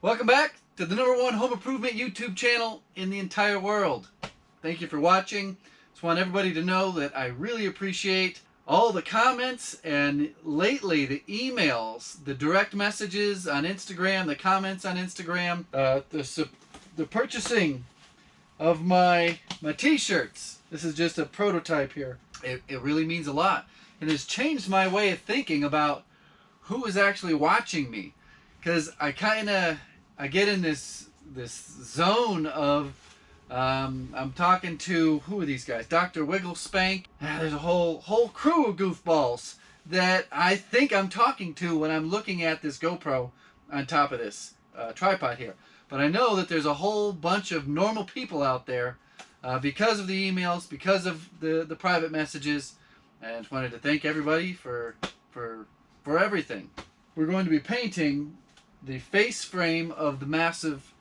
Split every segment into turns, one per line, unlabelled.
Welcome back to the #1 home improvement YouTube channel in the entire world. Thank you for watching. Just want everybody to know that I really appreciate all the comments and lately the emails, the direct messages on Instagram, the comments on Instagram, the purchasing of my t-shirts. This is just a prototype here. It really means a lot and has changed my way of thinking about who is actually watching me, because I get in this zone of I'm talking to, who are these guys? Dr. Wiggle Spank. There's a whole crew of goofballs that I think I'm talking to when I'm looking at this GoPro on top of this tripod here. But I know that there's a whole bunch of normal people out there because of the emails, because of the private messages. And I just wanted to thank everybody for everything. We're going to be painting the face frame of the massive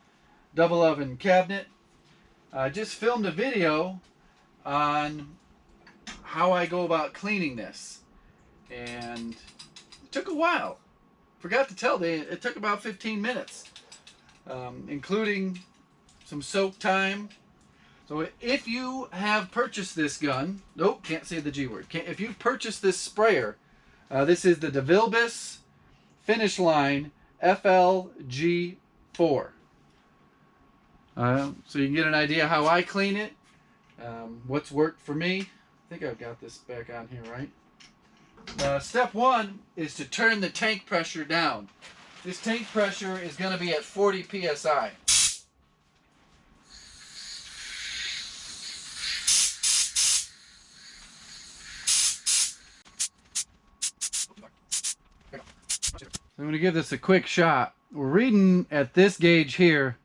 double oven cabinet. I just filmed a video on how I go about cleaning this, and it took a while. Forgot to tell you, it took about 15 minutes, including some soak time. So if you have purchased this gun, nope, can't say the G word. If you've purchased this sprayer, this is the DeVilbiss Finish Line FLG4. So you can get an idea how I clean it, what's worked for me. I think I've got this back on here, right? Step one is to turn the tank pressure down. This tank pressure is going to be at 40 psi. I'm going to give this a quick shot. We're reading at this gauge here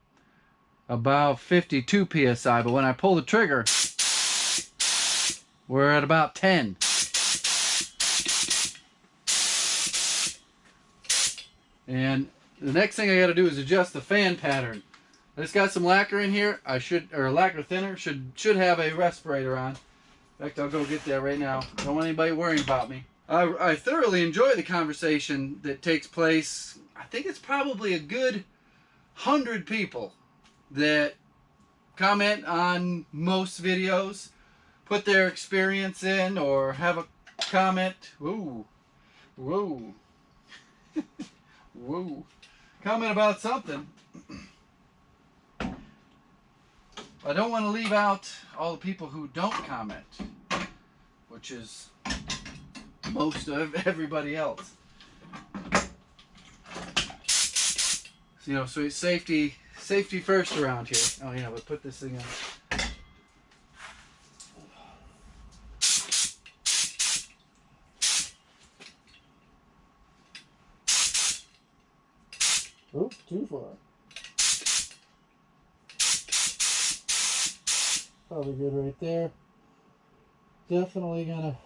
about 52 psi, but when I pull the trigger, we're at about 10. And the next thing I got to do is adjust the fan pattern. I just got some lacquer in here. Lacquer thinner should have a respirator on. In fact, I'll go get that right now. Don't want anybody worrying about me. I thoroughly enjoy the conversation that takes place. I think it's probably a good 100 people that comment on most videos, put their experience in, or have a comment. Whoa. Whoa. Whoa. Comment about something. I don't want to leave out all the people who don't comment, which is most of everybody else. So, so it's safety first around here. Oh yeah, but put this thing on. Oops, too far. Probably good right there. Definitely gonna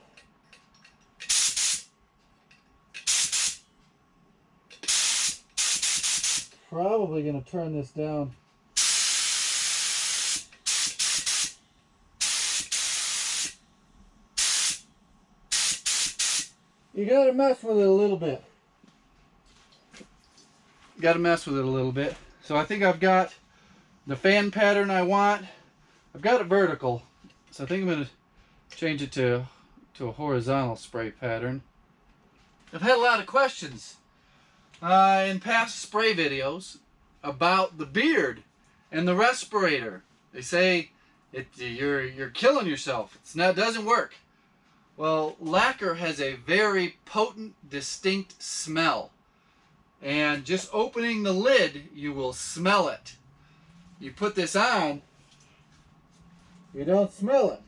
turn this down. You gotta mess with it a little bit. So I think I've got the fan pattern I want. I've got it vertical, so I think I'm gonna change it to a horizontal spray pattern. I've had a lot of questions in past spray videos about the beard and the respirator. They say you're killing yourself. It doesn't work. Well, lacquer has a very potent, distinct smell, and just opening the lid, you will smell it. You put this on, you don't smell it.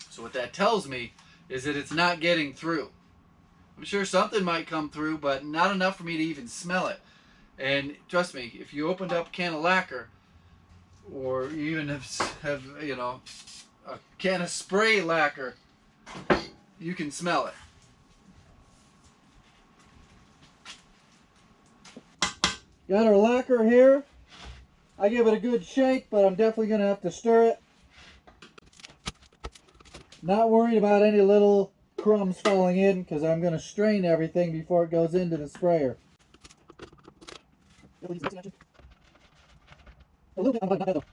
So what that tells me is that it's not getting through. I'm sure something might come through, but not enough for me to even smell it. And trust me, if you opened up a can of lacquer, or even have a can of spray lacquer, you can smell it. Got our lacquer here. I give it a good shake, but I'm definitely going to have to stir it. Not worried about any little crumbs falling in, because I'm going to strain everything before it goes into the sprayer. A little bit, not bad though.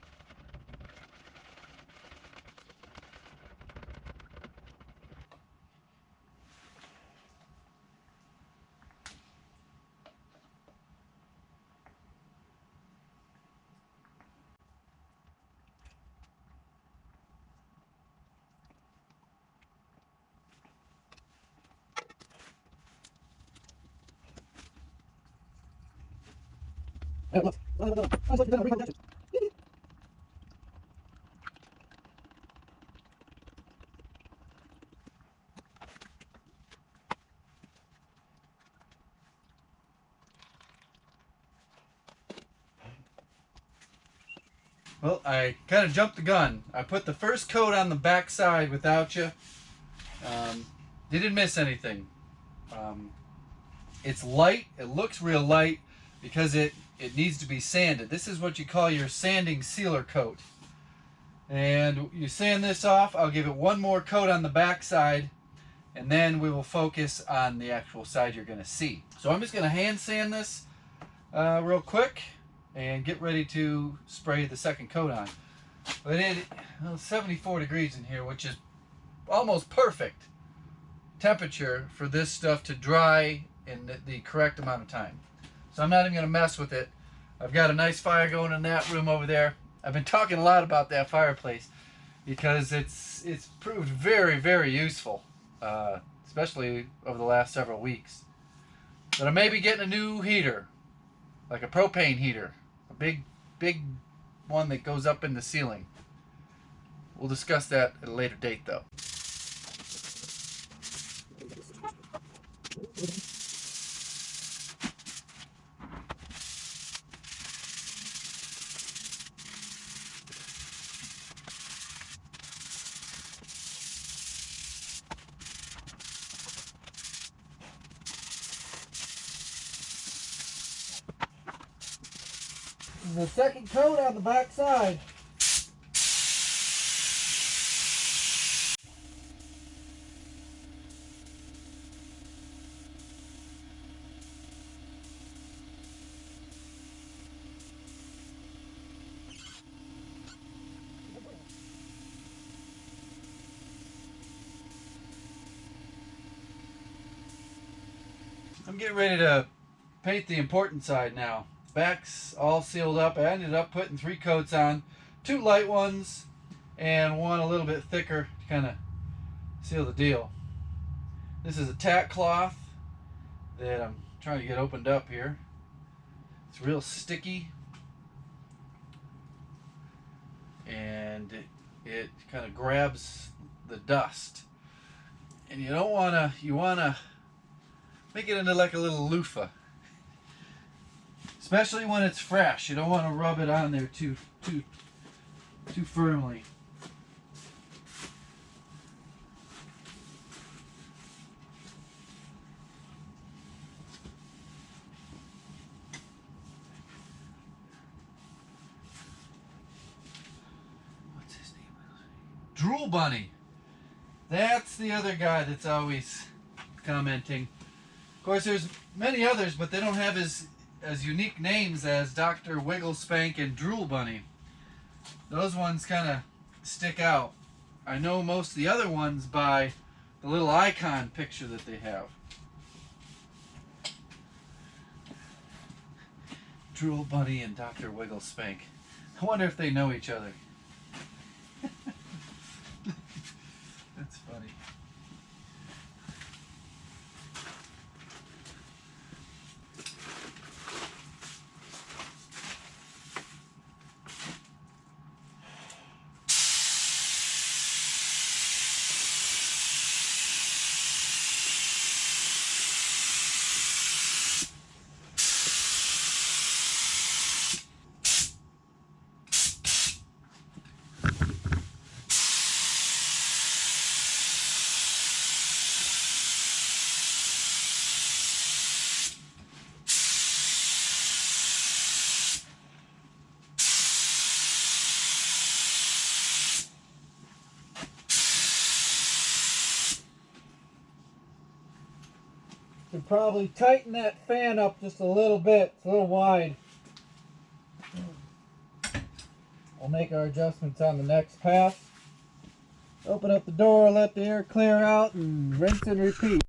Well, I kind of jumped the gun. I put the first coat on the back side without you. Didn't miss anything. It's light. It looks real light because it needs to be sanded. This is what you call your sanding sealer coat. And you sand this off. I'll give it one more coat on the back side, and then we will focus on the actual side you're going to see. So I'm just going to hand sand this real quick and get ready to spray the second coat on. But it's 74 degrees in here, which is almost perfect temperature for this stuff to dry in the correct amount of time. So I'm not even going to mess with it. I've got a nice fire going in that room over there. I've been talking a lot about that fireplace because it's proved very, very useful, especially over the last several weeks. But I may be getting a new heater, like a propane heater, a big one that goes up in the ceiling. We'll discuss that at a later date, though. The second coat on the back side. I'm getting ready to paint the important side now. Back's all sealed up. I ended up putting 3 coats on, 2 light ones and one a little bit thicker to kind of seal the deal. This is a tack cloth that I'm trying to get opened up here. It's real sticky and it kind of grabs the dust. And you don't want to, you want to make it into like a little loofah. Especially when it's fresh. You don't want to rub it on there too firmly. What's his name? Drool Bunny. That's the other guy that's always commenting. Of course, there's many others, but they don't have as unique names as Dr. Wigglespank and Drool Bunny. Those ones kind of stick out. I know most of the other ones by the little icon picture that they have. Drool Bunny and Dr. Wigglespank. I wonder if they know each other. That's funny. Should probably tighten that fan up just a little bit. It's a little wide. We'll make our adjustments on the next pass. Open up the door, let the air clear out, and rinse and repeat.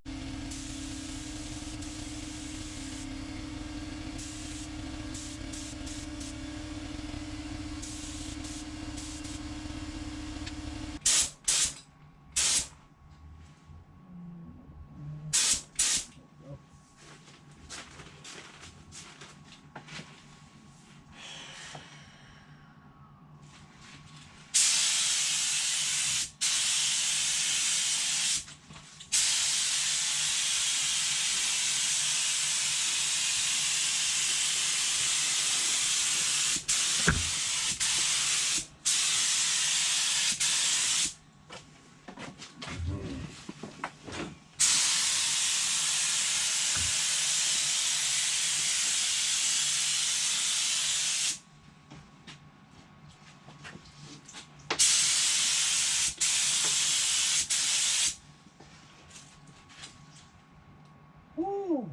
Woo!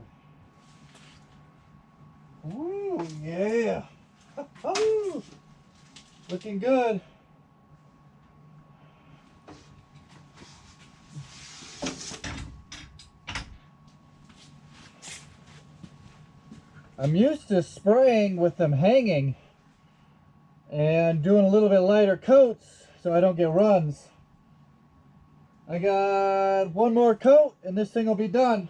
Woo, yeah! Oh, looking good. I'm used to spraying with them hanging and doing a little bit lighter coats so I don't get runs. I got one more coat and this thing will be done.